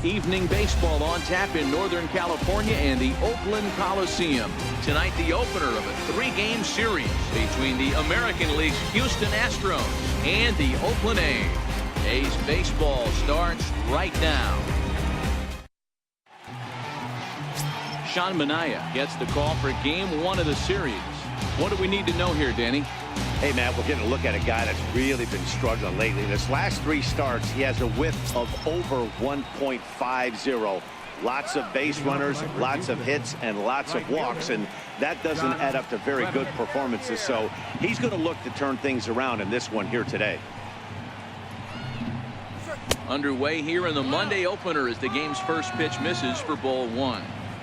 Evening baseball on tap in Northern California and the Oakland Coliseum. Tonight, the opener of a 3-game series between the American League's Houston Astros and the Oakland A's. A's baseball starts right now. Sean Manaea gets the call for game 1 of the series. What do we need to know here, Danny? Hey, Matt, we're getting a look at a guy that's really been struggling lately. This last 3 starts, he has a whip of over 1.50. Lots of base runners, lots of hits, and lots of walks, and that doesn't add up to very good performances. So he's going to look to turn things around in this one here today. Underway here in the Monday opener as the game's first pitch misses for ball 1.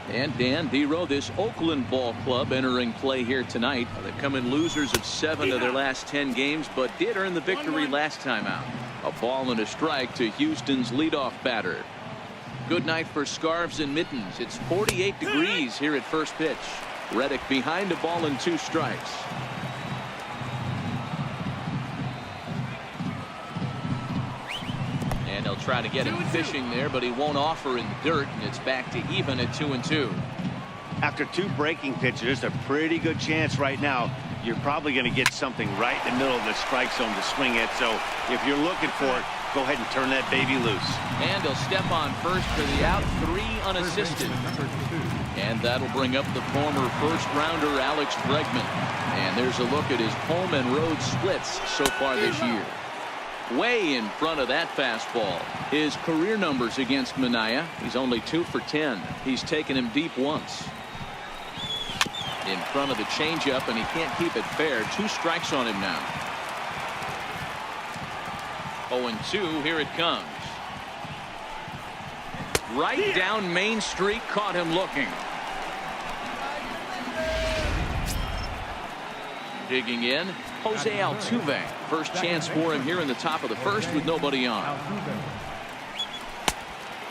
And Dan Dero, this Oakland ball club entering play here tonight. They've come in losers of 7 of their last 10 games, but did earn the victory last time out. A ball and a strike to Houston's leadoff batter. Good night for scarves and mittens. It's 48 degrees here at first pitch. Reddick behind a ball and 2 strikes. And they'll try to get him fishing there, but he won't offer in the dirt, and it's back to even at 2-2. After 2 breaking pitches, there's a pretty good chance right now you're probably going to get something right in the middle of the strike zone to swing at. So if you're looking for it, go ahead and turn that baby loose. And he'll step on first for the out, 3 unassisted. And that'll bring up the former first-rounder Alex Bregman. And there's a look at his home and road splits so far this year. Way in front of that fastball. His career numbers against Manaea, he's only 2 for 10. He's taken him deep once. In front of the changeup, and he can't keep it fair. 2 strikes on him now. 0-2, here it comes. Right down Main Street, caught him looking. Digging in, Jose Altuve. First chance for him here in the top of the first with nobody on.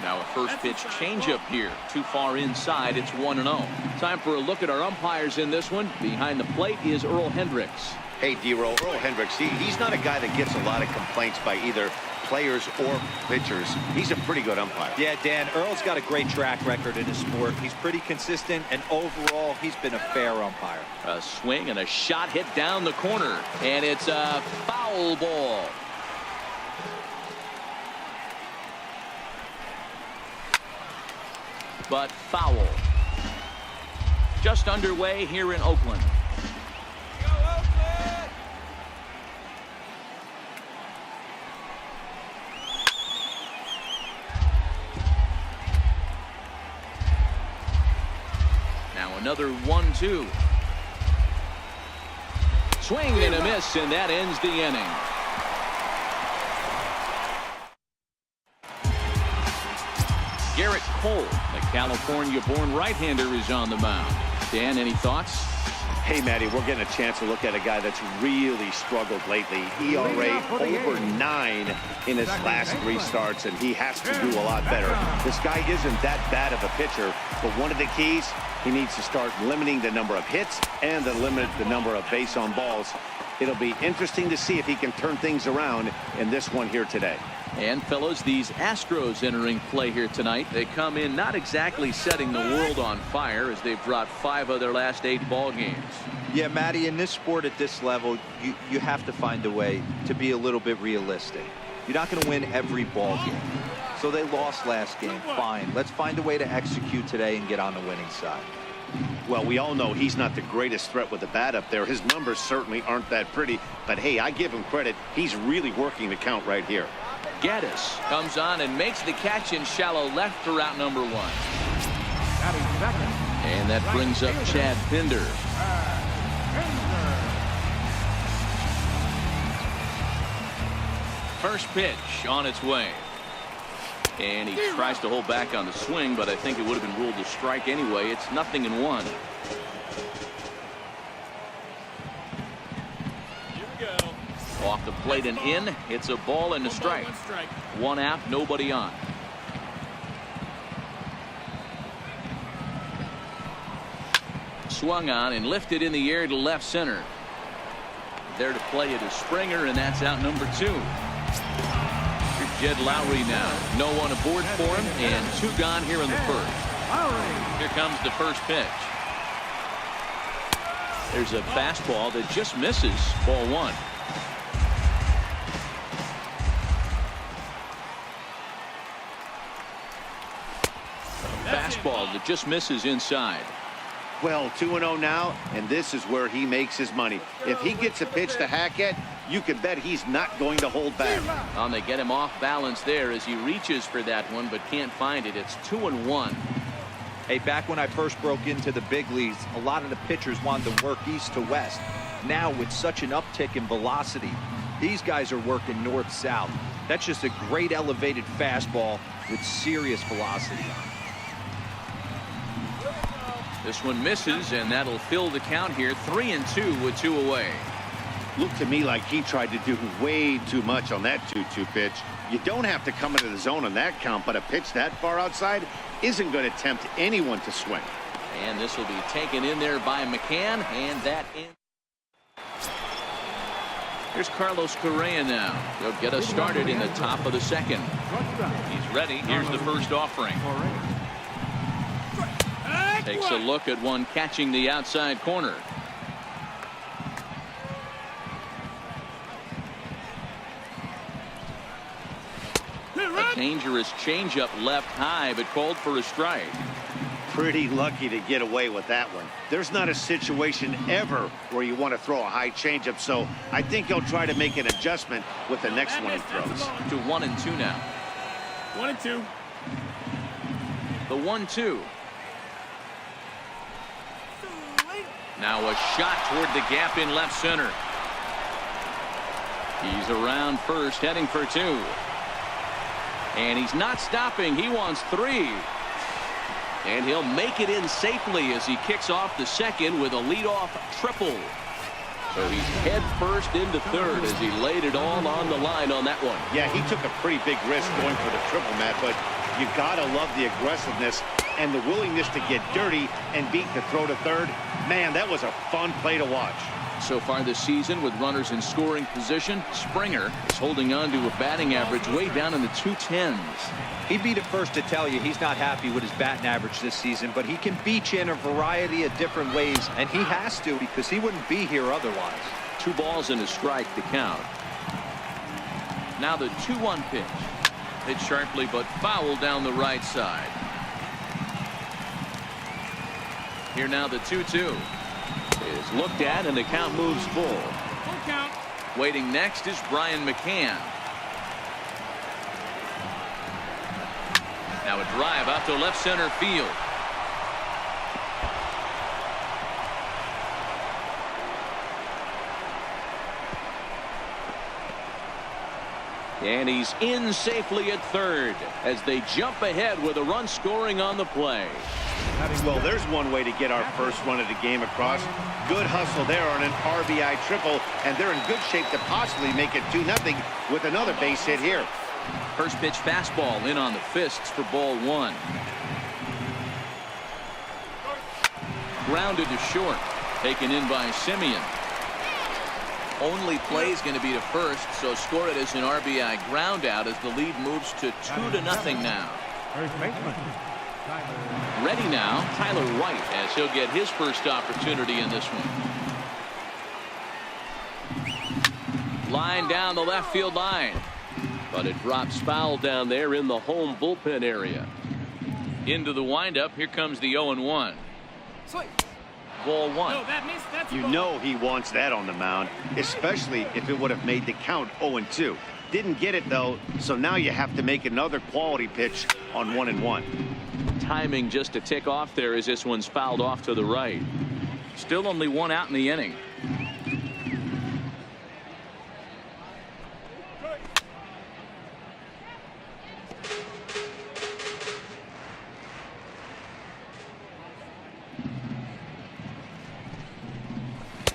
Now a first pitch changeup here. Too far inside. It's 1-0. Time for a look at our umpires in this one. Behind the plate is Earl Hendricks. Hey, Dero, Earl Hendricks, he's not a guy that gets a lot of complaints by either players or pitchers. He's a pretty good umpire. Yeah, Dan, Earl's got a great track record in his sport. He's pretty consistent, and overall, he's been a fair umpire. A swing and a shot hit down the corner, and it's a foul ball. But foul. Just underway here in Oakland. Another 1-2. Swing and a miss, and that ends the inning. Garrett Cole, the California-born right-hander, is on the mound. Dan, any thoughts? Hey, Matty, we're getting a chance to look at a guy that's really struggled lately. ERA over 9 in his last 3 starts, and he has to do a lot better. This guy isn't that bad of a pitcher, but one of the keys, he needs to start limiting the number of hits and to limit the number of base on balls. It'll be interesting to see if he can turn things around in this one here today. And fellows, these Astros entering play here tonight. They come in not exactly setting the world on fire as they've dropped 5 of their last 8 ball games. Yeah, Matty, in this sport at this level, you have to find a way to be a little bit realistic. You're not going to win every ball game. So they lost last game. Fine. Let's find a way to execute today and get on the winning side. Well, we all know he's not the greatest threat with the bat up there. His numbers certainly aren't that pretty. But, hey, I give him credit. He's really working the count right here. Gaddis comes on and makes the catch in shallow left for out number 1. And that brings up Chad Pinder. First pitch on its way. And he tries to hold back on the swing, but I think it would have been ruled a strike anyway. It's 0-1. Off the plate and in. It's a ball and a strike. 1 out, nobody on. Swung on and lifted in the air to left center. There to play it is Springer, and that's out number 2. Jed Lowry now. No one aboard for him, and 2 gone here in the first. Here comes the first pitch. There's a fastball that just misses. Ball 1. Fastball that just misses inside. Well, 2-0 now, and this is where he makes his money. If he gets a pitch to hack at, you can bet he's not going to hold back. They get him off balance there as he reaches for that one but can't find it. It's 2-1. Hey, back when I first broke into the big leagues, a lot of the pitchers wanted to work east to west. Now, with such an uptick in velocity, these guys are working north-south. That's just a great elevated fastball with serious velocity. This one misses, and that'll fill the count here. 3-2 with 2 away. Looked to me like he tried to do way too much on that 2-2 pitch. You don't have to come into the zone on that count, but a pitch that far outside isn't going to tempt anyone to swing. And this will be taken in there by McCann, and that in. Here's Carlos Correa now. He'll get us started in the top of the second. He's ready. Here's the first offering. Takes a look at one catching the outside corner. A dangerous changeup left high, but called for a strike. Pretty lucky to get away with that one. There's not a situation ever where you want to throw a high changeup, so I think he'll try to make an adjustment with the next one he throws. To 1-2 now. 1-2. The 1-2. Now a shot toward the gap in left center. He's around first, heading for 2. And he's not stopping. He wants 3. And he'll make it in safely as he kicks off the second with a leadoff triple. So he's head first into third as he laid it all on the line on that one. Yeah, he took a pretty big risk going for the triple, Matt, but you gotta love the aggressiveness and the willingness to get dirty and beat the throw to third. Man, that was a fun play to watch. So far this season, with runners in scoring position, Springer is holding on to a batting average way down in the 210s. He'd be the first to tell you he's not happy with his batting average this season, but he can beat you in a variety of different ways, and he has to because he wouldn't be here otherwise. 2 balls and a strike to count. Now the 2-1 pitch. Hit sharply but foul down the right side. Here now the 2-2 is looked at, and the count moves full. Full count. Waiting next is Brian McCann. Now a drive out to left center field. And he's in safely at third as they jump ahead with a run scoring on the play. Well, there's one way to get our first run of the game across. Good hustle there on an RBI triple, and they're in good shape to possibly make it 2-0 with another base hit here. First pitch fastball in on the fists for ball 1. Grounded to short. Taken in by Simeon. Only play is going to be to first, so score it as an RBI ground out as the lead moves to 2-0 now. Ready now, Tyler White, as he'll get his first opportunity in this one. Line down the left field line, but it drops foul down there in the home bullpen area. Into the windup, here comes the 0-1. Ball 1. No, that missed. That's You know he wants that on the mound, especially if it would have made the count 0-2. Didn't get it, though, so now you have to make another quality pitch on 1-1. Timing just to tick off there as this one's fouled off to the right. Still only 1 out in the inning.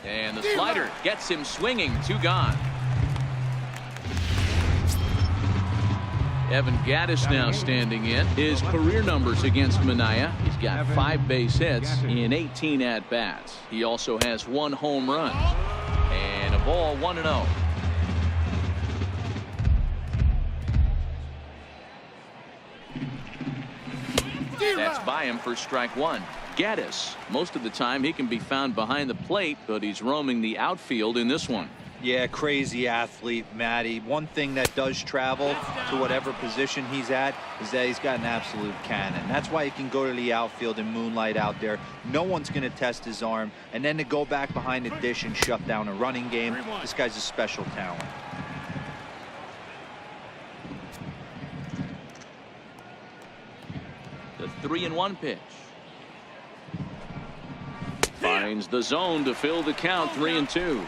And the slider gets him swinging. 2 gone. Evan Gattis now standing in. His career numbers against Minaya. He's got 5 base hits in 18 at-bats. He also has 1 home run. And a ball 1-0. That's by him for strike one. Gaddis, most of the time he can be found behind the plate, but he's roaming the outfield in this one. Yeah, crazy athlete, Matty. One thing that does travel to whatever position he's at is that he's got an absolute cannon. That's why he can go to the outfield and moonlight out there. No one's going to test his arm. And then to go back behind the dish and shut down a running game, this guy's a special talent. The 3-1 pitch. Finds the zone to fill the count. 3-2.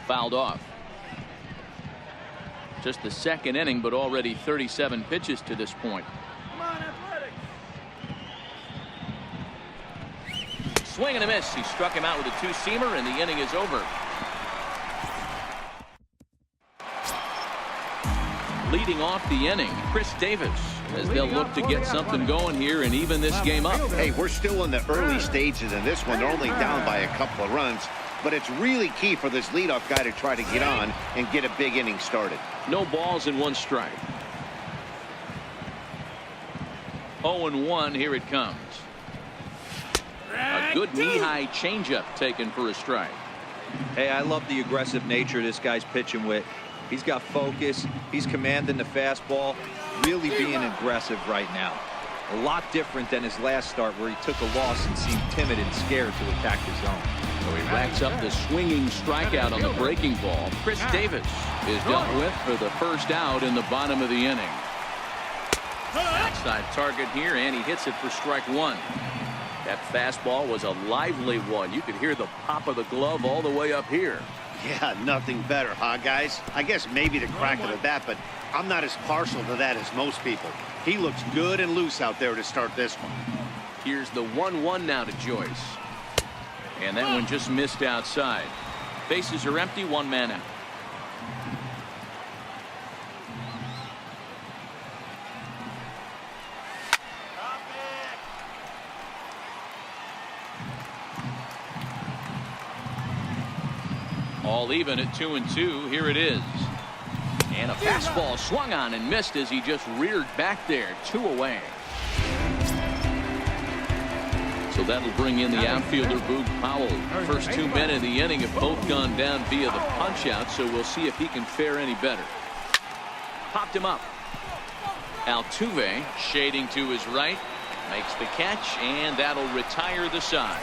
Fouled off. Just the second inning, but already 37 pitches to this point. Come on, Athletics. Swing and a miss. He struck him out with a two-seamer, and the inning is over. Leading off the inning, Chris Davis, as they'll look to get something going here and even this game up. Hey, we're still in the early stages in this one. They're only down by a couple of runs, but it's really key for this leadoff guy to try to get on and get a big inning started. No balls and one strike. 0-1, here it comes. A good knee-high changeup taken for a strike. Hey, I love the aggressive nature this guy's pitching with. He's got focus. He's commanding the fastball, really being aggressive right now. A lot different than his last start where he took a loss and seemed timid and scared to attack the zone. So he racks up the swinging strikeout on the breaking ball. Chris Davis is dealt with for the first out in the bottom of the inning. Outside target here, and he hits it for strike one. That fastball was a lively one. You could hear the pop of the glove all the way up here. Yeah, nothing better, huh, guys? I guess maybe the crack of the bat, but I'm not as partial to that as most people. He looks good and loose out there to start this one. Here's the 1-1 now to Joyce. And that one just missed outside. Bases are empty, one man out. All even at 2-2. Here it is. And a fastball swung on and missed as he just reared back there. 2 away. So that'll bring in the outfielder, Boog Powell. First 2 men in the inning have both gone down via the punch-out, so we'll see if he can fare any better. Popped him up. Altuve shading to his right. Makes the catch, and that'll retire the side.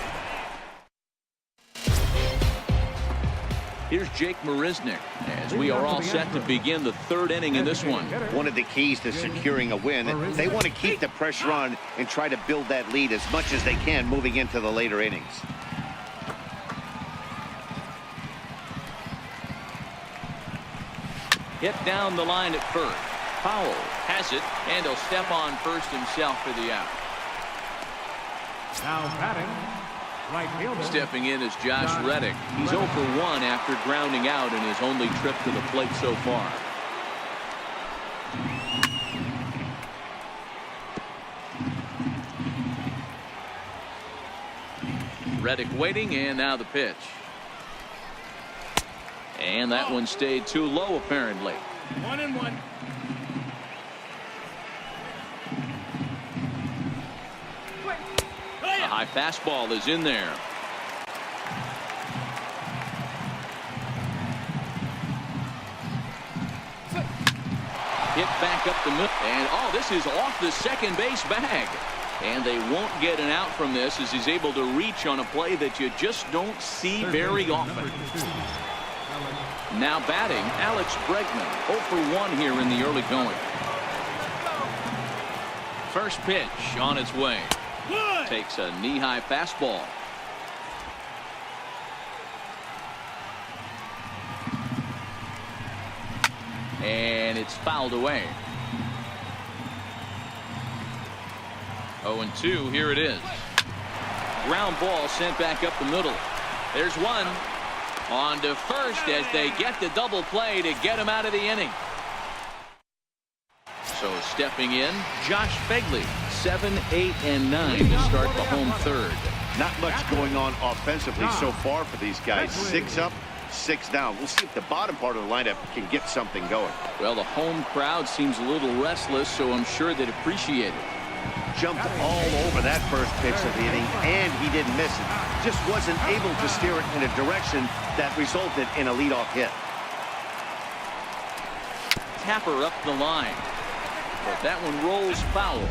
Here's Jake Marisnick as we are all set to begin the 3rd inning in this one. One of the keys to securing a win, they want to keep the pressure on and try to build that lead as much as they can moving into the later innings. Hit down the line at first. Powell has it, and he'll step on first himself for the out. Now batting. Right fielder. Stepping in is Josh Reddick. He's 0 for 1 after grounding out in his only trip to the plate so far. Reddick waiting, and now the pitch. And that one stayed too low apparently. 1-1. A high fastball is in there. Hit back up the middle, and oh, this is off the second base bag. And they won't get an out from this as he's able to reach on a play that you just don't see very often. Now batting, Alex Bregman, 0 for 1 here in the early going. First pitch on its way. Takes a knee-high fastball. And it's fouled away. 0-2, here it is. Ground ball sent back up the middle. There's one. On to first as they get the double play to get him out of the inning. So stepping in, Josh Begley, 7, 8, and 9 to start the home 3rd. Not much going on offensively so far for these guys. 6 up, 6 down. We'll see if the bottom part of the lineup can get something going. Well, the home crowd seems a little restless, so I'm sure they'd appreciate it. Jumped all over that first pitch of the inning, and he didn't miss it. Just wasn't able to steer it in a direction that resulted in a leadoff hit. Tapper up the line, but that one rolls foul.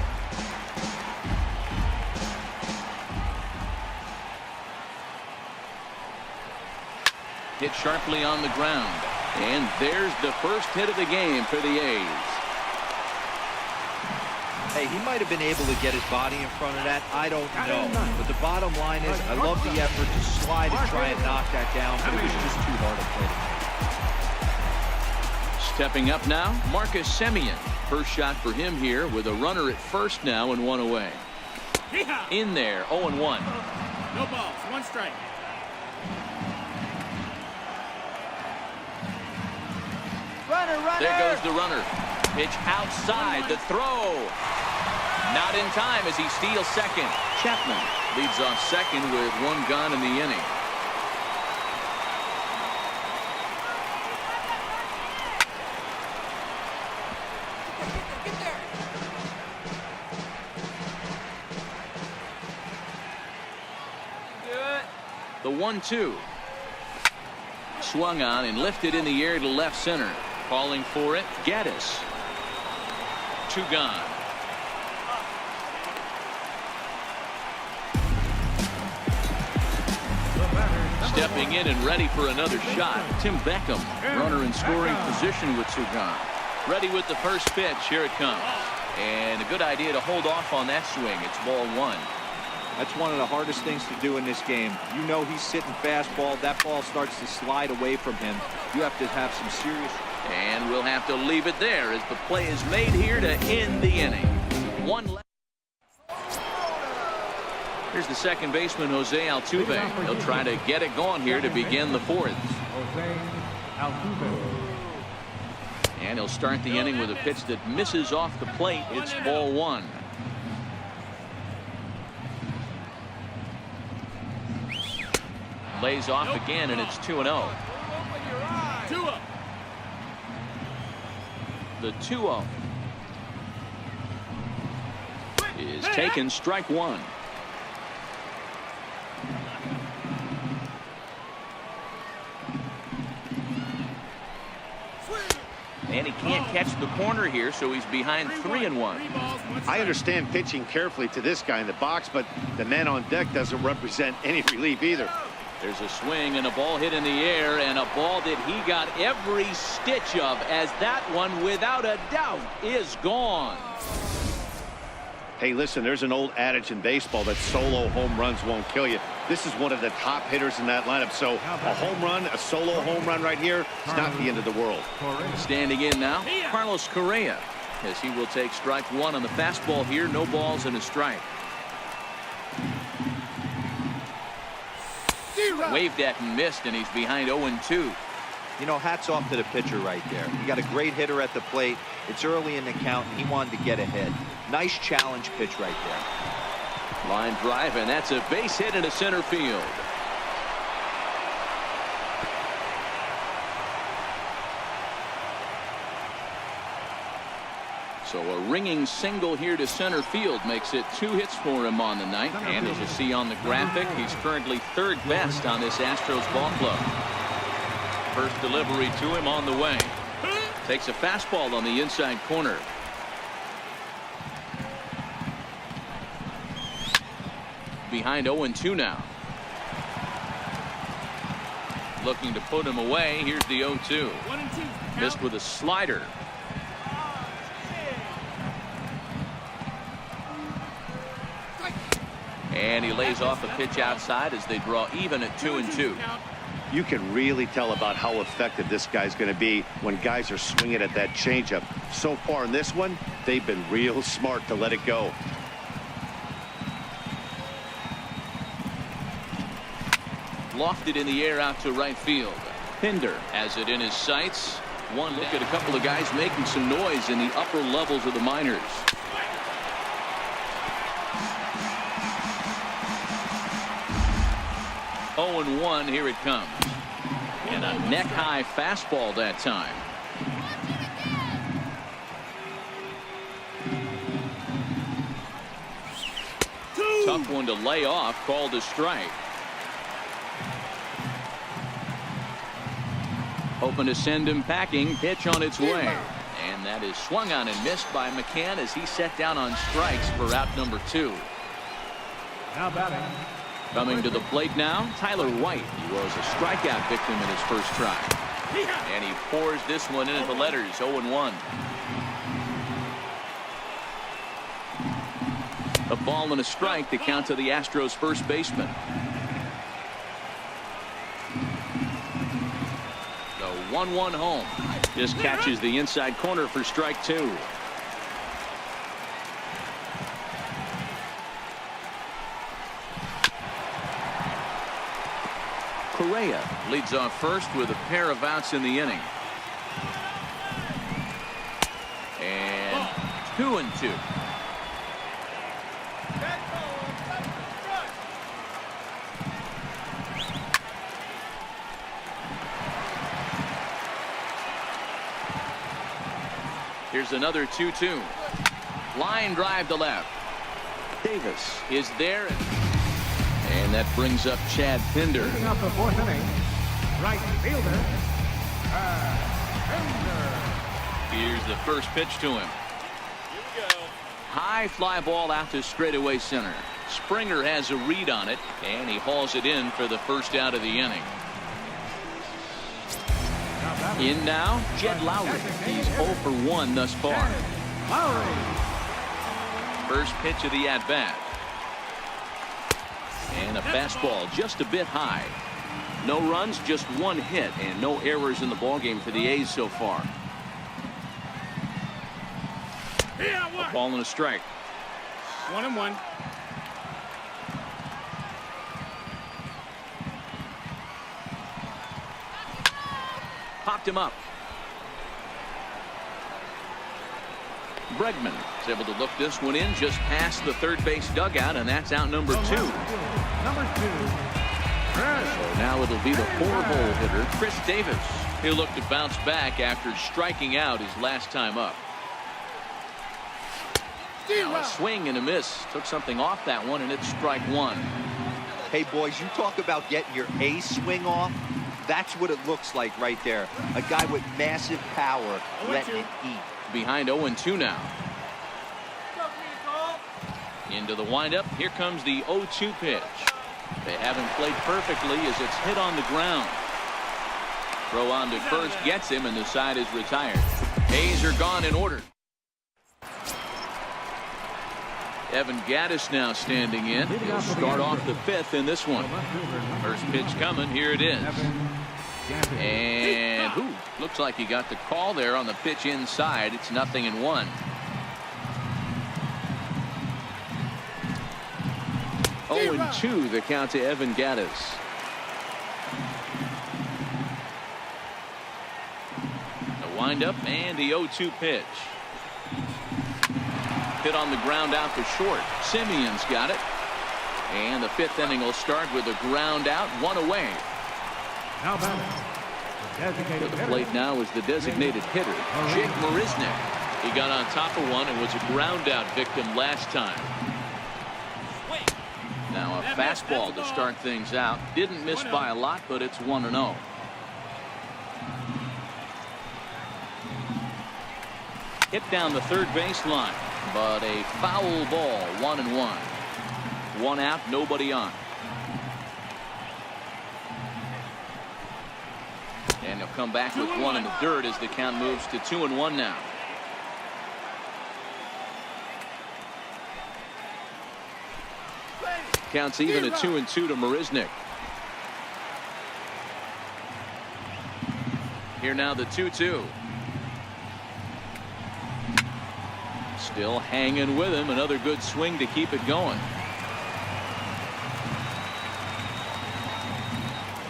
Hit sharply on the ground, and there's the first hit of the game for the A's. Hey, he might have been able to get his body in front of that. I don't know. But the bottom line is, I love the effort to slide and try and knock that down, but it was just too hard to play. Stepping up now, Marcus Semien. First shot for him here with a runner at first now and 1 away. In there, 0-1. No balls, 1 strike. There goes the runner. Pitch outside, the throw. Not in time as he steals second. Chapman leads off second with 1 gone in the inning. The 1-2. Swung on and lifted in the air to left center. Calling for it, Gaddis. 2 gone. Stepping in and ready for another shot, Tim Beckham. Runner in scoring position with 2 gone. Ready with the first pitch. Here it comes. And a good idea to hold off on that swing. It's ball 1. That's one of the hardest things to do in this game. You know he's sitting fastball. That ball starts to slide away from him. You have to have some serious... And we'll have to leave it there as the play is made here to end the inning. 1 left. Here's the second baseman, Jose Altuve. He'll try to get it going here to begin the 4th. Jose Altuve. And he'll start the inning with a pitch that misses off the plate. It's ball 1. Lays off again, and it's 2-0. 2 up. The 2-0 is taken, strike 1. And he can't catch the corner here, so he's behind 3-1. I understand pitching carefully to this guy in the box, but the man on deck doesn't represent any relief either. There's a swing and a ball hit in the air, and a ball that he got every stitch of, as that one, without a doubt, is gone. Hey, listen, there's an old adage in baseball that solo home runs won't kill you. This is one of the top hitters in that lineup, so a home run, a solo home run right here, it's not the end of the world. Standing in now, Carlos Correa, as he will take strike 1 on the fastball here. No balls and a strike. Waved at and missed, and he's behind 0-2. You know, hats off to the pitcher right there. You got a great hitter at the plate. It's early in the count, and he wanted to get ahead. Nice challenge pitch right there. Line drive, and that's a base hit into center field. So a ringing single here to center field makes it 2 hits for him on the night. And as you see on the graphic, he's currently 3rd best on this Astros ball club. First delivery to him on the way. Takes a fastball on the inside corner. Behind 0-2 now. Looking to put him away. Here's the 0-2. Missed with a slider. And he lays off a pitch outside as they draw even at 2-2. You can really tell about how effective this guy's going to be when guys are swinging at that changeup. So far in this one, they've been real smart to let it go. Lofted in the air out to right field. Pinder has it in his sights. One look at a couple of guys making some noise in the upper levels of the minors. 0-1. Here it comes. And a neck-high fastball that time. Tough one to lay off, called a strike. Hoping to send him packing. Pitch on its way. And that is swung on and missed by McCann as he set down on strikes for out number 2. Now batting. Coming to the plate now, Tyler White. He was a strikeout victim in his first try. And he pours this one into the letters, 0-1. A ball and a strike to count to the Astros first baseman. The 1-1 home. Just catches the inside corner for strike 2. Correa leads off first with a pair of outs in the inning. And 2-2. Here's another 2-2. Line drive to left. Davis is there. And that brings up Chad Pinder. Leading off the 4th inning, right fielder, Pinder. Here's the first pitch to him. Here we go. High fly ball out to straightaway center. Springer has a read on it, and he hauls it in for the first out of the inning. In now, Jed Lowry. He's 0 for 1 thus far. Lowry. First pitch of the at-bat. And a fastball just a bit high. No runs, just 1 hit, and no errors in the ballgame for the A's so far. A ball and a strike. 1-1. Popped him up. Bregman is able to look this one in just past the third base dugout, and that's out number 2. Number 2. So now it'll be the 4-hole hitter, Chris Davis. He'll look to bounce back after striking out his last time up. Now a swing and a miss. Took something off that one, and it's strike 1. Hey, boys, you talk about getting your A swing off. That's what it looks like right there. A guy with massive power letting it eat. Behind 0-2 now. Into the windup. Here comes the 0-2 pitch. They haven't played perfectly as it's hit on the ground. Throw on to first gets him, and the side is retired. A's are gone in order. Evan Gattis now standing in. He'll start off the 5th in this one. First pitch coming. Here it is. And looks like he got the call there on the pitch inside. It's 0-1. Oh, and 2 the count to Evan Gattis. The windup and the 0-2 pitch. Hit on the ground out to short. Simeon's got it. And the 5th inning will start with a ground out, 1 away. Now batting. To the plate now is the designated hitter, Jake Marisnick. He got on top of one and was a ground out victim last time. Now a fastball to start things out. Didn't miss by a lot, but it's 1-0. Hit down the third baseline, but a foul ball, 1-1. 1 out, nobody on. And he'll come back with 1 in the dirt as the count moves to 2-1 now. Counts even at 2-2 to Marisnick. Here now the 2-2. Still hanging with him. Another good swing to keep it going.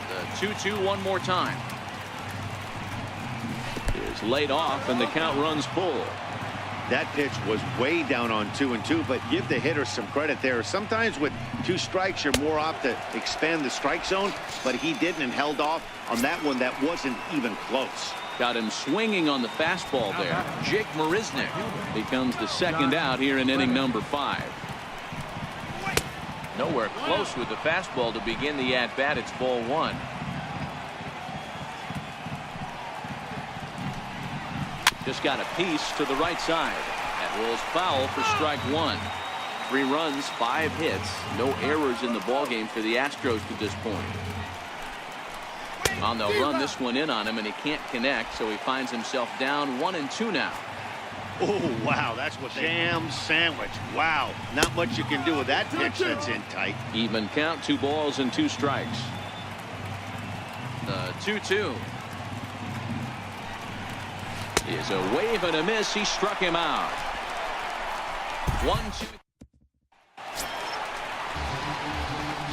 The 2-2 one more time. Is laid off, and the count runs full. That pitch was way down on 2-2, but give the hitter some credit there. Sometimes with 2 strikes, you're more apt to expand the strike zone, but he didn't and held off on that one that wasn't even close. Got him swinging on the fastball there. Jake Marisnick becomes the second out here in inning number 5. Nowhere close with the fastball to begin the at-bat. It's ball 1. Just got a piece to the right side. That rolls foul for strike 1. 3 runs, 5 hits, no errors in the ballgame for the Astros to this point. And they'll run this one in on him, and he can't connect, so he finds himself down 1-2 now. Oh, wow, that's what jam sandwich. Wow, not much you can do with that pitch that's in tight. Even count, 2 balls and 2 strikes. 2-2. Is a wave and a miss. He struck him out. 1-2.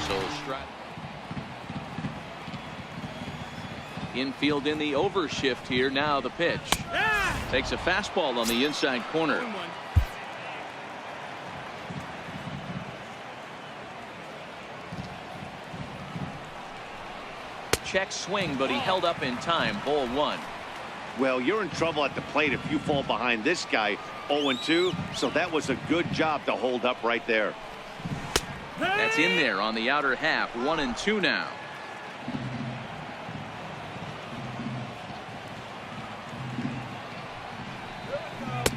So strike. Infield in the overshift here. Now the pitch. Takes a fastball on the inside corner. Check swing, but he held up in time. Ball 1. Well, you're in trouble at the plate if you fall behind this guy 0-2, so that was a good job to hold up right there. That's in there on the outer half. 1-2 now.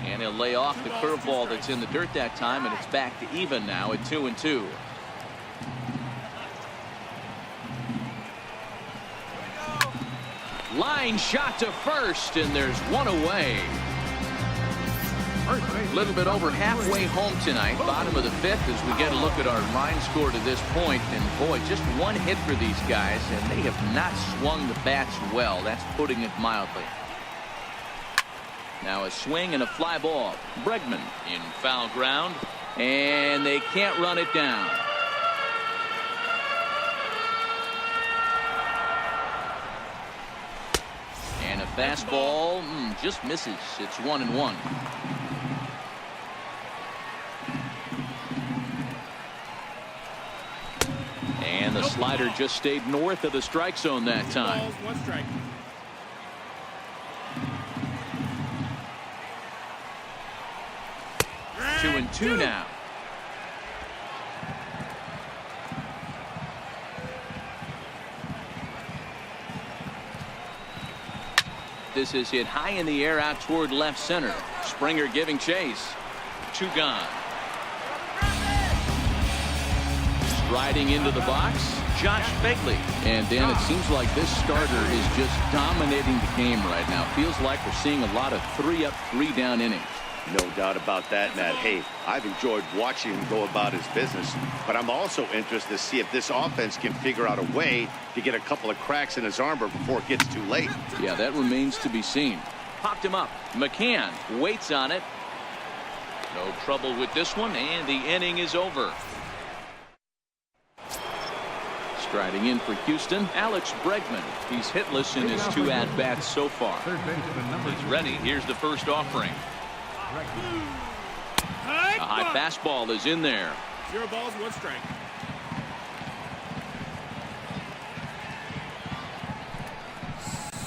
And he'll lay off the curveball that's in the dirt that time, and it's back to even now at 2-2. Line shot to first, and there's one away. A little bit over halfway home tonight, bottom of the 5th, as we get a look at our line score to this point. And boy, just 1 hit for these guys, and they have not swung the bats well. That's putting it mildly. Now a swing and a fly ball. Bregman in foul ground, and they can't run it down. And a fastball just misses. It's 1-1. And the slider just stayed north of the strike zone that time. 1 strike. Two and two now. This is hit high in the air out toward left center. Springer giving chase. 2 gone. Striding into the box, Josh Begley. And Dan, it seems like this starter is just dominating the game right now. Feels like we're seeing a lot of 3-up, 3-down innings. No doubt about that, Matt. Hey, I've enjoyed watching him go about his business, but I'm also interested to see if this offense can figure out a way to get a couple of cracks in his armor before it gets too late. Yeah, that remains to be seen. Popped him up. McCann waits on it. No trouble with this one, and the inning is over. Striding in for Houston, Alex Bregman. He's hitless in his 2 at-bats so far. He's ready. Here's the first offering. A high fastball is in there. 0 balls, 1 strike.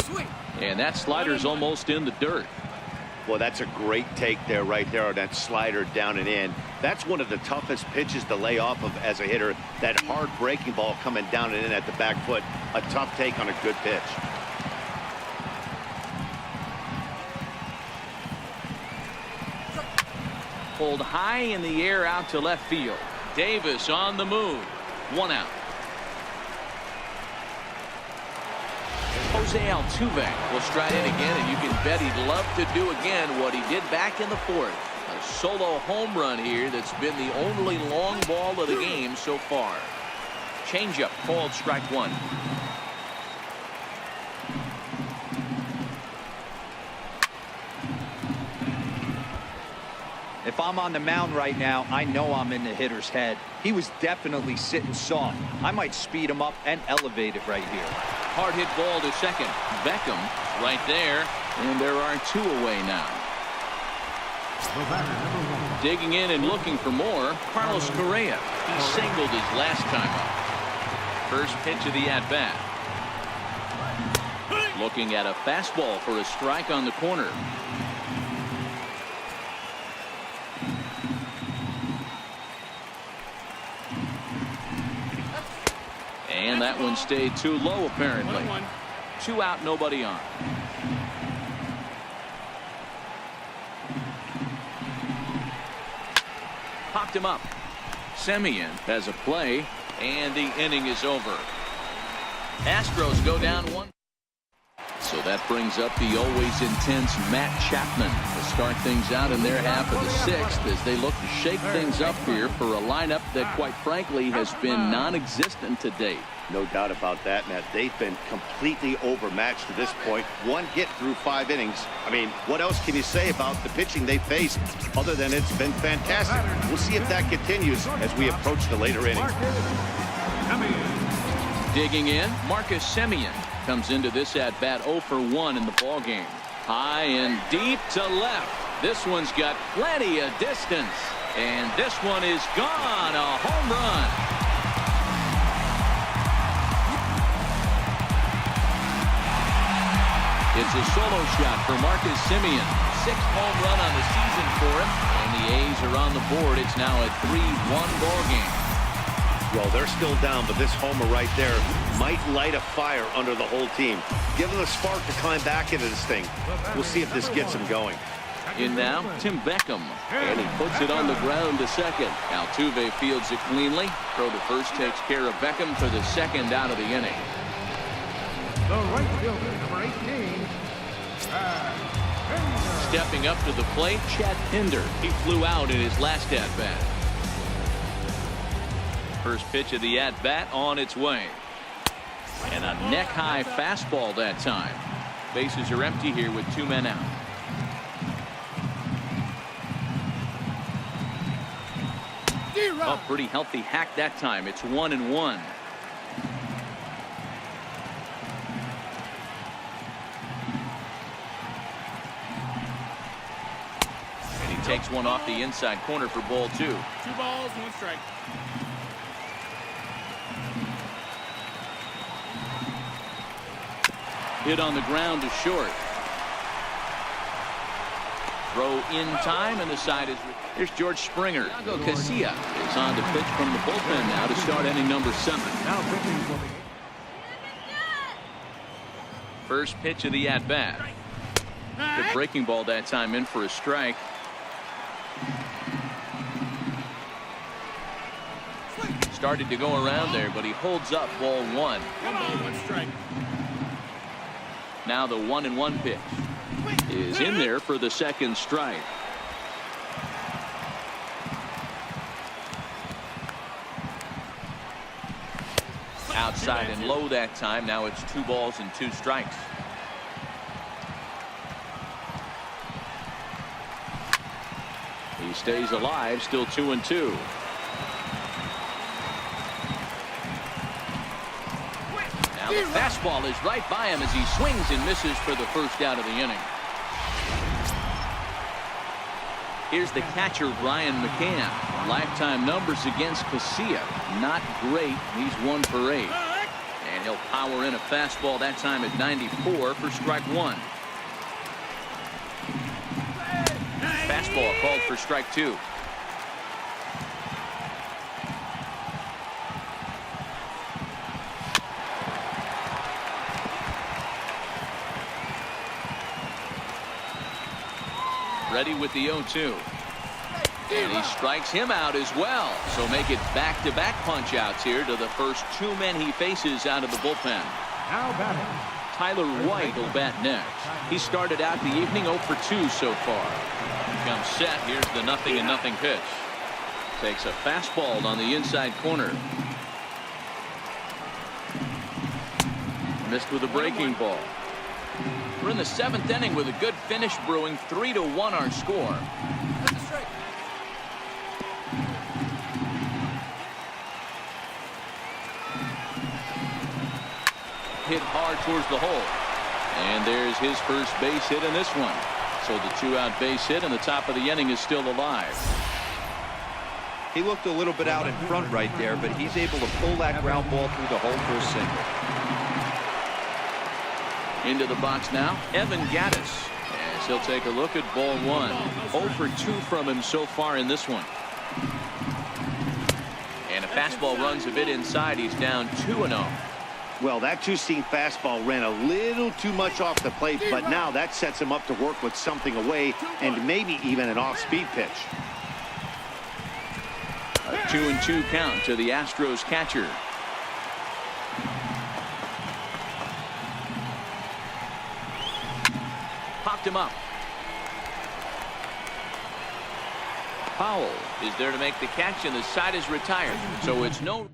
Swing. And that slider's almost in the dirt. Well, that's a great take there, right there on that slider down and in. That's one of the toughest pitches to lay off of as a hitter. That hard breaking ball coming down and in at the back foot. A tough take on a good pitch. Pulled high in the air out to left field. Davis on the move. 1 out. Jose Altuve will stride in again, and you can bet he'd love to do again what he did back in the 4th. A solo home run here that's been the only long ball of the game so far. Changeup called strike 1. If I'm on the mound right now, I know I'm in the hitter's head. He was definitely sitting soft. I might speed him up and elevate it right here. Hard hit ball to second. Beckham right there, and there are 2 away now. The batter, number 1. Digging in and looking for more, Carlos Correa. He singled his last time up. First pitch of the at-bat. Looking at a fastball for a strike on the corner. And that one stayed too low, apparently. 2 out, nobody on. Popped him up. Semien has a play, and the inning is over. Astros go down 1. So that brings up the always intense Matt Chapman to start things out in their half of the 6th as they look to shake things up here for a lineup that, quite frankly, has been non-existent to date. No doubt about that, Matt. They've been completely overmatched to this point. 1 hit through 5 innings. I mean, what else can you say about the pitching they faced other than it's been fantastic? We'll see if that continues as we approach the later innings. Digging in, Marcus Semien comes into this at-bat 0 for 1 in the ballgame. High and deep to left. This one's got plenty of distance. And this one is gone. A home run. It's a solo shot for Marcus Semien. 6th home run on the season for him. And the A's are on the board. It's now a 3-1 ballgame. Well, they're still down, but this homer right there might light a fire under the whole team. Give them a spark to climb back into this thing. We'll see if this gets them going. In now, Tim Beckham. And he puts it on the ground to second. Altuve fields it cleanly. Throw to first takes care of Beckham for the 2nd out of the inning. The right fielder, number 18. Stepping up to the plate, Chad Pinder. He flew out in his last at-bat. First pitch of the at-bat on its way. And a neck-high fastball that time. Bases are empty here with 2 men out. A pretty healthy hack that time. It's 1-1. And he takes one off the inside corner for ball 2. 2 balls, 1 strike. Hit on the ground to short. Throw in time, and the side is. Here's George Springer. Casilla is on to pitch from the bullpen now to start inning number 7. Now pitching for the First pitch of the at-bat. Good breaking ball that time, in for a strike. Started to go around there, but he holds up ball 1. 1 ball, 1 strike. Now the 1-1 pitch is in there for the 2nd strike. Outside and low that time. Now it's 2 balls and 2 strikes. He stays alive, still 2-2. Now the fastball is right by him as he swings and misses for the 1st out of the inning. Here's the catcher, Ryan McCann. Lifetime numbers against Casilla, not great. He's 1 for 8. And he'll power in a fastball that time at 94 for strike 1. Fastball called for strike 2. Ready with the 0-2. And he strikes him out as well. So make it back-to-back punch-outs here to the first 2 men he faces out of the bullpen. now batting. Tyler White will bat next. He started out the evening 0 for 2 so far. Comes set. Here's the 0-0 pitch. Takes a fastball on the inside corner. Missed with a breaking ball. We're in the 7th inning with a good finish brewing. 3-1 our score. Hit hard towards the hole. And there's his first base hit in this one. So the 2-out base hit and the top of the inning is still alive. He looked a little bit out in front right there, but he's able to pull that ground ball through the hole for a single. Into the box now, Evan Gattis. As he'll take a look at ball 1. 0 for 2 from him so far in this one. And a fastball runs a bit inside. He's down 2-0. Well, that two-seam fastball ran a little too much off the plate, but now that sets him up to work with something away and maybe even an off-speed pitch. A 2-2 count to the Astros catcher. Popped him up. Powell is there to make the catch, and the side is retired. So it's no.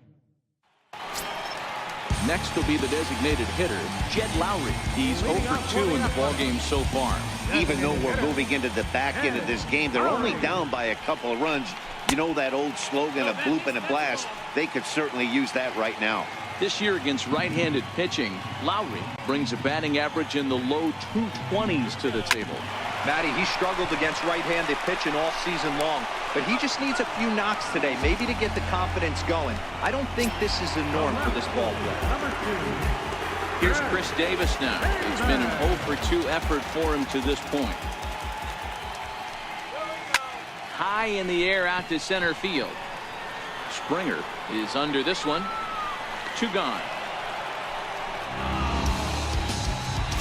Next will be the designated hitter, Jed Lowry. He's 0 for 2 in the ballgame so far. Even though we're moving into the back end of this game, they're only down by a couple of runs. You know that old slogan, a bloop and a blast. They could certainly use that right now. This year against right-handed pitching, Lowry brings a batting average in the low 220s to the table. Matty, he struggled against right-handed pitching all season long, but he just needs a few knocks today, maybe to get the confidence going. I don't think this is the norm for this ball player. Here's Chris Davis now. It's been an 0 for 2 effort for him to this point. High in the air out to center field. Springer is under this one. 2 gone.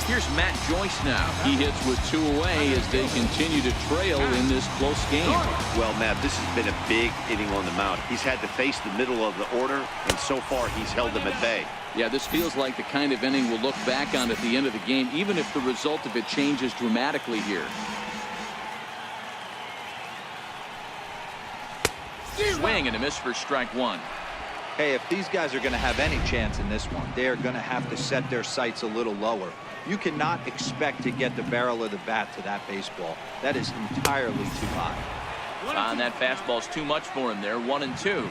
Here's Matt Joyce now. He hits with 2 away as they continue to trail in this close game. Well, Matt, this has been a big inning on the mound. He's had to face the middle of the order, and so far he's held them at bay. Yeah, this feels like the kind of inning we'll look back on at the end of the game, even if the result of it changes dramatically here. Swing and a miss for strike 1. Hey, if these guys are going to have any chance in this one, they are going to have to set their sights a little lower. You cannot expect to get the barrel of the bat to that baseball. That is entirely too high. And that fastball's too much for him there. 1-2.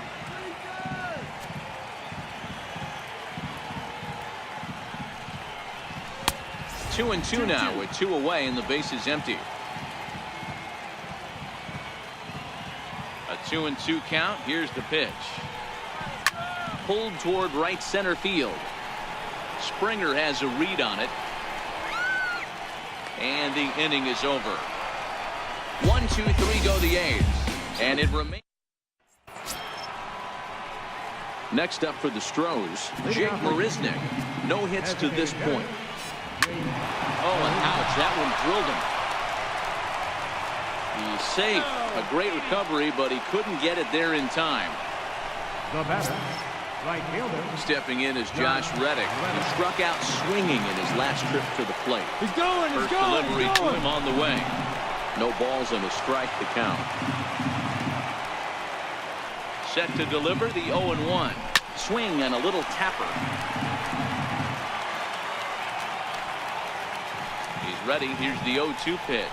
Two and two now with 2 away and the base is empty. A 2-2 count. Here's the pitch. Pulled toward right center field. Springer has a read on it. And the inning is over. 1, 2, 3 go the A's. And it remains. Next up for the Stros, Jake Marisnick. No hits to this point. Oh, and ouch, that one drilled him. He's safe. A great recovery, but he couldn't get it there in time. The batter, right fielder. Stepping in is Josh Reddick, who struck out swinging in his last trip to the plate. He's going. First delivery to him on the way. No balls and a strike to count. Set to deliver the 0-1. Swing and a little tapper. He's ready. Here's the 0-2 pitch.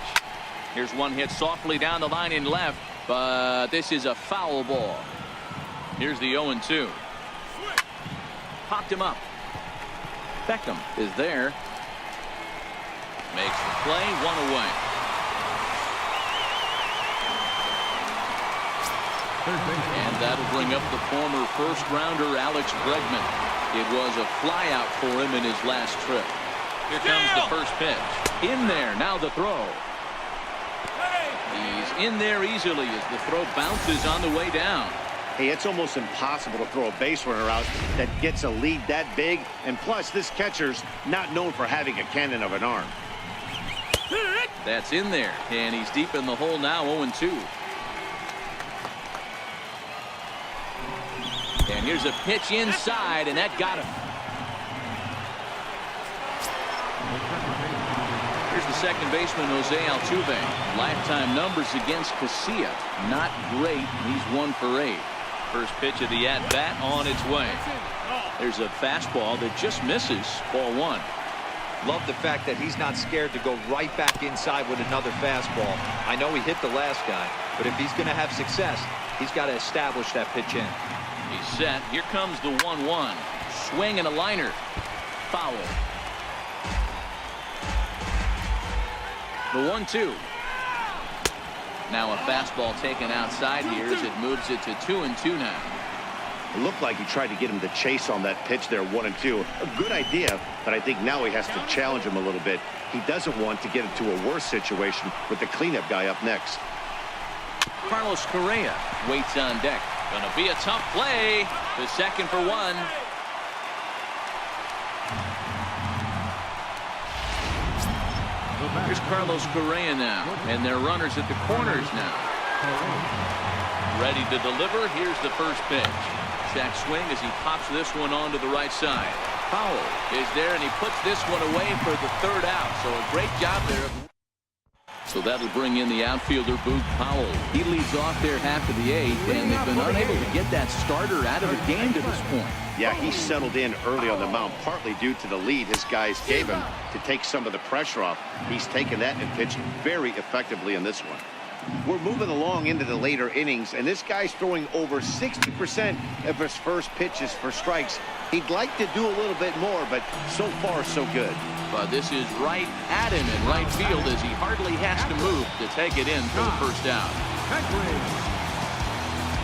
Here's one hit softly down the line in left, but this is a foul ball. Here's the 0-2. Popped him up. Beckham is there. Makes the play. 1 away. And that'll bring up the former first-rounder Alex Bregman. It was a flyout for him in his last trip. Here comes the first pitch. In there. Now the throw. He's in there easily as the throw bounces on the way down. Hey, it's almost impossible to throw a base runner out that gets a lead that big. And plus, this catcher's not known for having a cannon of an arm. That's in there. And he's deep in the hole now, 0-2. And here's a pitch inside, and that got him. Here's the second baseman, Jose Altuve. Lifetime numbers against Casilla. Not great. He's 1 for 8. First pitch of the at-bat on its way. There's a fastball that just misses. Ball 1. Love the fact that he's not scared to go right back inside with another fastball. I know he hit the last guy, but if he's going to have success, he's got to establish that pitch in. He's set. Here comes the 1-1. Swing and a liner. Foul. The 1-2. Now a fastball taken outside here as it moves it to 2-2 now. It looked like he tried to get him to chase on that pitch there, 1-2. A good idea, but I think now he has to challenge him a little bit. He doesn't want to get into a worse situation with the cleanup guy up next. Carlos Correa waits on deck. Gonna be a tough play. The second for one. Here's Carlos Correa now, and their runners at the corners now. Ready to deliver. Here's the first pitch. Check swing as he pops this one onto the right side. Powell is there, and he puts this one away for the third out. So a great job there. So that'll bring in the outfielder, Boog Powell. He leads off there half of the eighth, and they've been unable to get that starter out of the game to this point. Yeah, he settled in early on the mound, partly due to the lead his guys gave him to take some of the pressure off. He's taken that and pitched very effectively in this one. We're moving along into the later innings, and this guy's throwing over 60% of his first pitches for strikes. He'd like to do a little bit more, but so far, so good. But this is right at him in right field as he hardly has to move to take it in for the first out.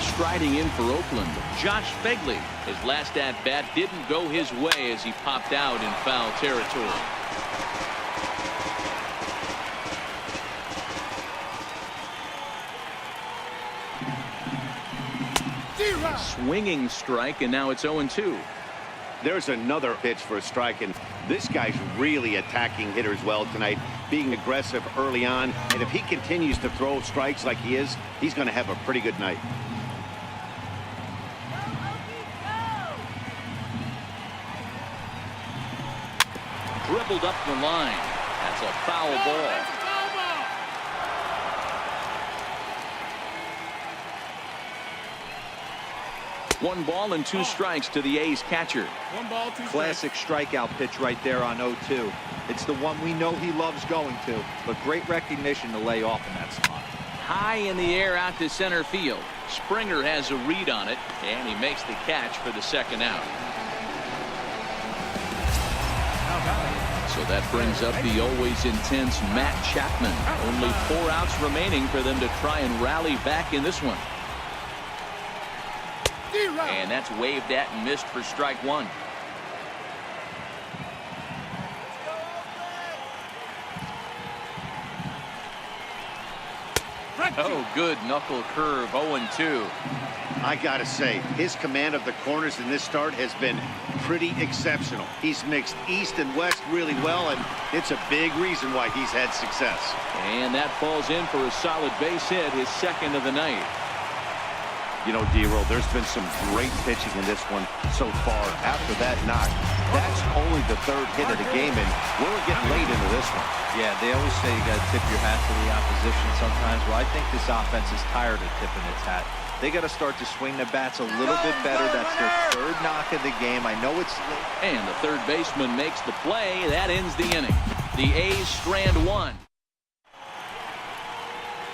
Striding in for Oakland, Josh Begley. His last at-bat didn't go his way as he popped out in foul territory. Swinging strike, and now it's 0-2. There's another pitch for a strike, and this guy's really attacking hitters well tonight, being aggressive early on, and if he continues to throw strikes like he is, he's going to have a pretty good night. Dribbled up the line. That's a foul ball. One ball and two strikes to the A's catcher. One ball, two Classic strikeout pitch right there on 0-2. It's the one we know he loves going to, but great recognition to lay off in that spot. High in the air out to center field. Springer has a read on it, and he makes the catch for the second out. So that brings up the always intense Matt Chapman. Only 4 outs remaining for them to try and rally back in this one. And that's waved at and missed for strike one. Oh, good knuckle curve, 0-2. I gotta say, his command of the corners in this start has been pretty exceptional. He's mixed east and west really well, and it's a big reason why he's had success. And that falls in for a solid base hit, his second of the night. You know, D-Roll, there's been some great pitching in this one so far. After that knock, that's only the third hit of the game, and we're getting late into this one. Yeah, they always say you got to tip your hat to the opposition sometimes. Well, I think this offense is tired of tipping its hat. They got to start to swing the bats a little bit better. That's their third knock of the game. I know it's late. And the third baseman makes the play. That ends the inning. The A's strand one.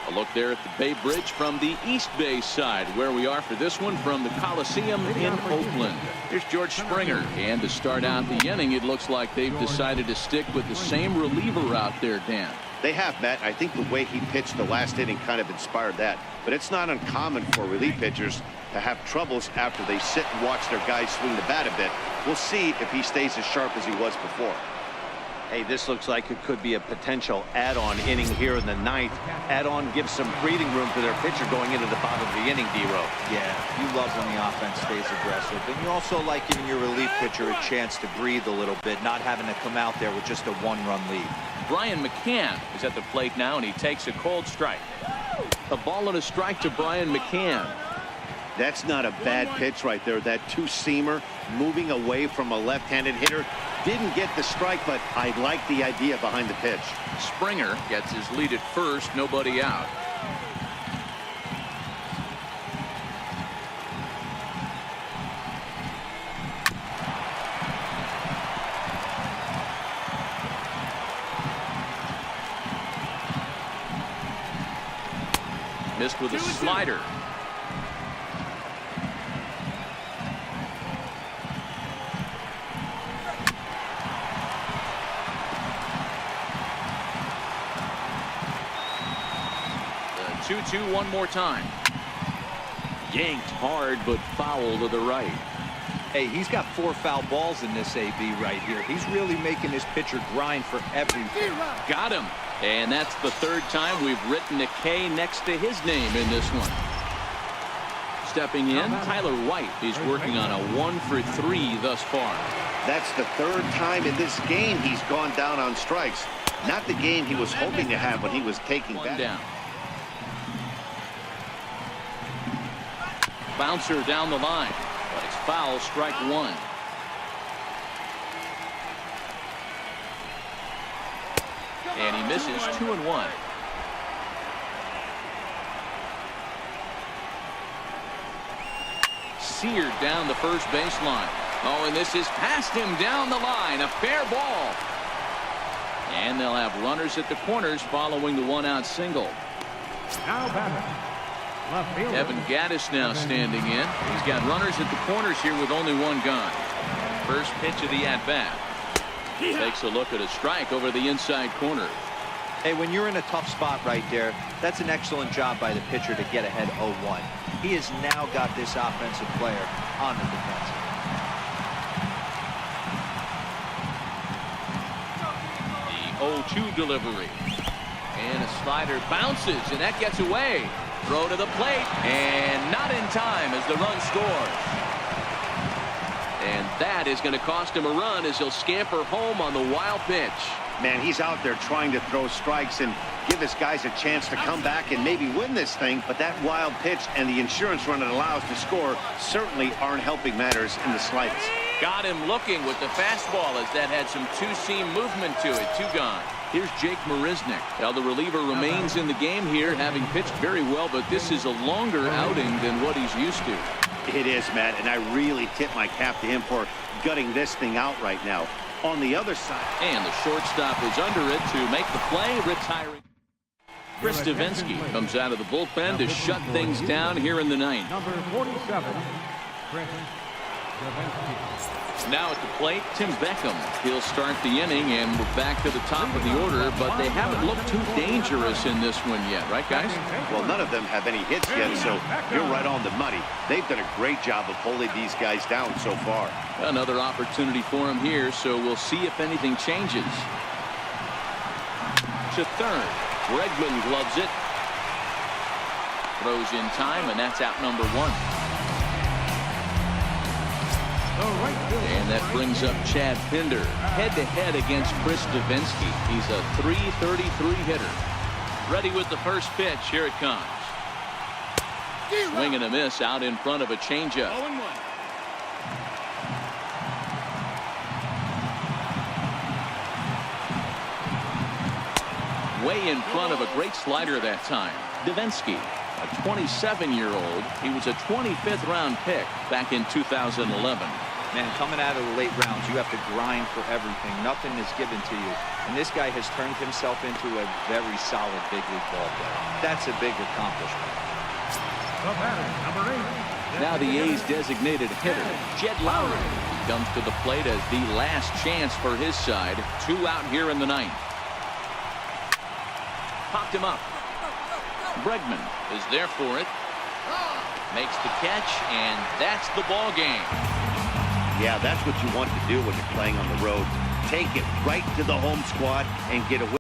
A look there at the Bay Bridge from the East Bay side, where we are for this one from the Coliseum in Oakland. Here's George Springer, and to start out the inning, it looks like they've decided to stick with the same reliever out there, Dan. They have, Matt. I think the way he pitched the last inning kind of inspired that. But it's not uncommon for relief pitchers to have troubles after they sit and watch their guys swing the bat a bit. We'll see if he stays as sharp as he was before. Hey, this looks like it could be a potential add-on inning here in the ninth. Add-on gives some breathing room to their pitcher going into the bottom of the inning, D-Row. Yeah, you love when the offense stays aggressive. And you also like giving your relief pitcher a chance to breathe a little bit, not having to come out there with just a one-run lead. Brian McCann is at the plate now, and he takes a cold strike. A ball and a strike to Brian McCann. That's not a bad pitch right there. That two-seamer moving away from a left-handed hitter. Didn't get the strike, but I like the idea behind the pitch. Springer gets his lead at first, nobody out. Missed with a slider. 2-2 one more time. Yanked hard, but foul to the right. Hey, he's got 4 foul balls in this AB right here. He's really making his pitcher grind for everything. Got him. And that's the 3rd time we've written a K next to his name in this one. Stepping in, Tyler White. He's working on a 1 for 3 thus far. That's the 3rd time in this game he's gone down on strikes. Not the game he was hoping to have when he was taking One back. down. Bouncer down the line, but it's foul, strike 1. And he misses 2-1. Seared down the first baseline. Oh, and this is past him down the line. A fair ball. And they'll have runners at the corners following the 1-out single. Now batting. Left fielder. Evan Gaddis now standing in. He's got runners at the corners here with only 1 gone. First pitch of the at-bat. Takes a look at a strike over the inside corner. Hey, when you're in a tough spot right there, that's an excellent job by the pitcher to get ahead 0-1. He has now got this offensive player on the defensive. The 0-2 delivery. And a slider bounces, and that gets away. Throw to the plate, and not in time as the run scores. And that is going to cost him a run as he'll scamper home on the wild pitch. Man, he's out there trying to throw strikes and give his guys a chance to come back and maybe win this thing. But that wild pitch and the insurance run it allows to score certainly aren't helping matters in the slightest. Got him looking with the fastball as that had some two-seam movement to it. 2 gone. Here's Jake Marisnick. Now the reliever remains in the game here, having pitched very well, but this is a longer outing than what he's used to. It is, Matt, and I really tip my cap to him for gutting this thing out right now. On the other side. And the shortstop is under it to make the play, retiring. Chris Davinsky comes out of the bullpen to shut things down here in the 9th. Number 47, Chris Davinsky. Now at the plate, Tim Beckham. He'll start the inning, and we're back to the top of the order, but they haven't looked too dangerous in this one yet, right, guys? Well, none of them have any hits yet, so you're right on the money. They've done a great job of holding these guys down so far. Another opportunity for him here, so we'll see if anything changes. To third. Bregman gloves it. Throws in time, and that's out number 1. And that brings up Chad Pinder head-to-head against Chris Davinsky. He's a .333 hitter. Ready with the first pitch. Here it comes. Swing and a miss out in front of a changeup. 0-1. Way in front of a great slider that time. Davinsky, a 27-year-old. He was a 25th round pick back in 2011. Man, coming out of the late rounds, you have to grind for everything. Nothing is given to you. And this guy has turned himself into a very solid big league ball player. That's a big accomplishment. The batter, number 8. Now the A's designated hitter, Jed Lowry, comes to the plate as the last chance for his side. 2 out here in the 9th. Popped him up. Bregman is there for it. Makes the catch, and that's the ball game. Yeah, that's what you want to do when you're playing on the road. Take it right to the home squad and get away.